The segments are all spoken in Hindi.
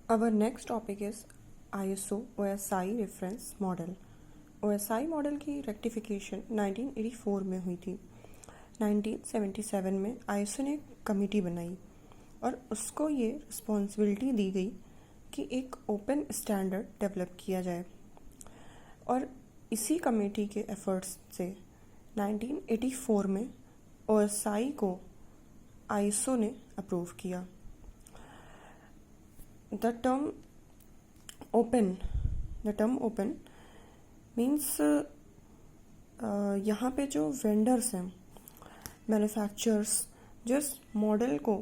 Our next topic is ISO OSI reference model. OSI model की रेक्टिफिकेशन 1984 में हुई थी। 1977 में ISO ने कमेटी बनाई और उसको ये रिस्पॉन्सिबिलिटी दी गई कि एक ओपन स्टैंडर्ड डेवलप किया जाए, और इसी कमेटी के एफर्ट्स से 1984 में OSI को ISO ने अप्रूव किया। The term open means यहाँ पे जो वेंडर्स हैं, मैन्युफैक्चरर्स, जो इस मॉडल को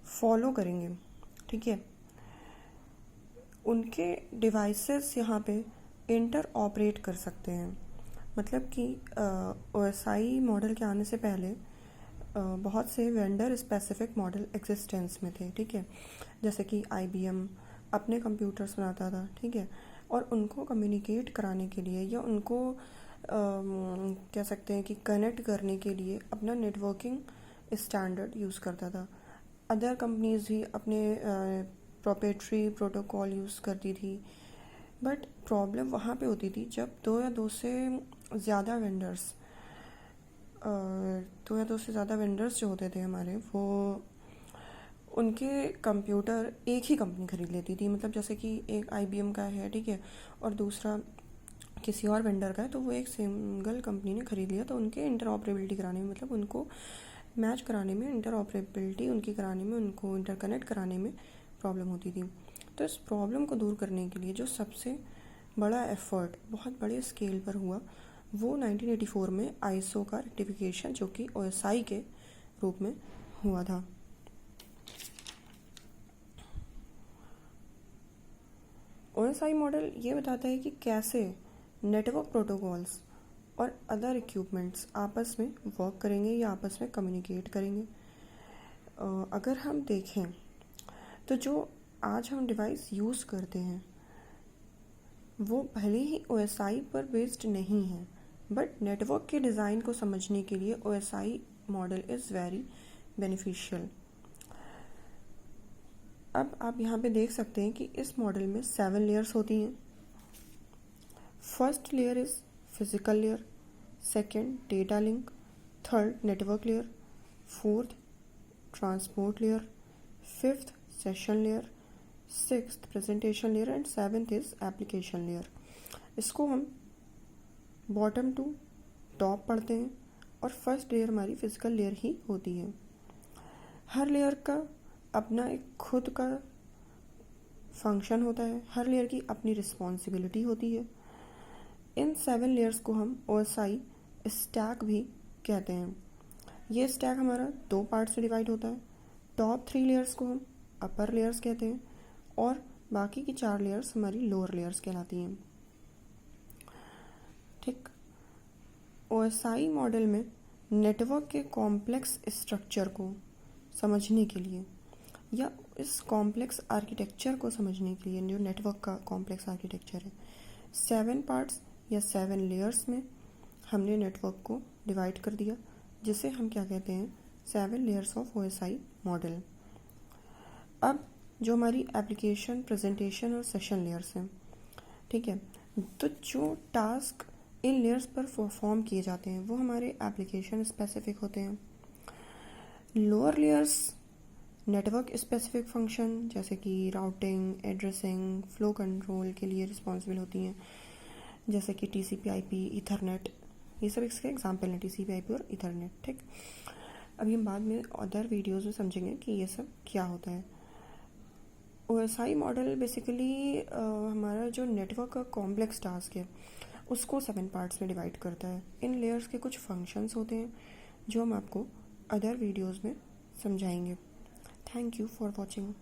फॉलो करेंगे, ठीक है, उनके डिवाइसेस यहाँ पे इंटर ऑपरेट कर सकते हैं। मतलब कि OSI मॉडल के आने से पहले बहुत से वेंडर स्पेसिफिक मॉडल एग्जिस्टेंस में थे, ठीक है, जैसे कि IBM अपने कंप्यूटर्स बनाता था, ठीक है, और उनको कम्युनिकेट कराने के लिए या उनको कह सकते हैं कि कनेक्ट करने के लिए अपना नेटवर्किंग स्टैंडर्ड यूज़ करता था। अदर कंपनीज भी अपने प्रोप्राइटरी प्रोटोकॉल यूज़ करती थी, बट प्रॉब्लम वहाँ पे होती थी जब दो या दो से ज़्यादा वेंडर्स जो होते थे हमारे, वो उनके कंप्यूटर एक ही कंपनी खरीद लेती थी। मतलब जैसे कि एक IBM का है, ठीक है, और दूसरा किसी और वेंडर का है, तो वो एक सिंगल कंपनी ने खरीद लिया, तो उनके इंटरऑपरेबिलिटी कराने में, मतलब उनको मैच कराने में, इंटरऑपरेबिलिटी उनकी कराने में, उनको इंटरकनेक्ट कराने में प्रॉब्लम होती थी। तो इस प्रॉब्लम को दूर करने के लिए जो सबसे बड़ा एफर्ट बहुत बड़े स्केल पर हुआ, वो 1984 में ISO का रेक्टिफिकेशन, जो कि OSI के रूप में हुआ था। OSI मॉडल ये बताता है कि कैसे नेटवर्क प्रोटोकॉल्स और अदर इक्विपमेंट्स आपस में वर्क करेंगे या आपस में कम्युनिकेट करेंगे। अगर हम देखें तो जो आज हम डिवाइस यूज़ करते हैं वो भले ही OSI पर बेस्ड नहीं है, बट नेटवर्क के डिज़ाइन को समझने के लिए OSI model is very beneficial. अब आप यहाँ पे देख सकते हैं कि इस मॉडल में 7 लेयर्स होती हैं। First layer is physical layer, second data link, third network layer, fourth transport layer, fifth session layer, sixth presentation layer and seventh is application layer. इसको हम बॉटम टू टॉप पढ़ते हैं, और फर्स्ट लेयर हमारी फिजिकल लेयर ही होती है। हर लेयर का अपना एक खुद का फंक्शन होता है, हर लेयर की अपनी रिस्पॉन्सिबिलिटी होती है। इन 7 लेयर्स को हम OSI स्टैक भी कहते हैं। ये स्टैक हमारा 2 पार्ट्स में डिवाइड होता है। टॉप 3 लेयर्स को हम अपर लेयर्स कहते हैं, और बाकी की 4 लेयर्स हमारी लोअर लेयर्स कहलाती हैं, ठीक। OSI मॉडल में नेटवर्क के कॉम्प्लेक्स स्ट्रक्चर को समझने के लिए या इस कॉम्प्लेक्स आर्किटेक्चर को समझने के लिए, जो नेटवर्क का कॉम्प्लेक्स आर्किटेक्चर है, 7 पार्ट्स या 7 लेयर्स में हमने नेटवर्क को डिवाइड कर दिया, जिसे हम क्या कहते हैं, 7 लेयर्स ऑफ OSI मॉडल। अब जो हमारी एप्लीकेशन, प्रेजेंटेशन और सेशन लेयर्स हैं, ठीक है, तो जो टास्क इन लेयर्स पर परफॉर्म किए जाते हैं वो हमारे एप्लीकेशन स्पेसिफिक होते हैं। Lower layers network specific function जैसे कि राउटिंग, एड्रेसिंग, फ्लो कंट्रोल के लिए रिस्पॉन्सिबल होती हैं, जैसे कि TCP/IP, ईथरनेट, ये सब इसके एग्जाम्पल हैं, TCP/IP और ईथरनेट, ठीक। अभी हम बाद में अदर वीडियोज़ में समझेंगे कि ये सब क्या होता है। OSI मॉडल बेसिकली हमारा जो नेटवर्क का कॉम्प्लेक्स टास्क है उसको 7 पार्ट्स में डिवाइड करता है। इन लेयर्स के कुछ फंक्शंस होते हैं जो हम आपको अदर वीडियोज़ में समझाएंगे। Thank you for watching.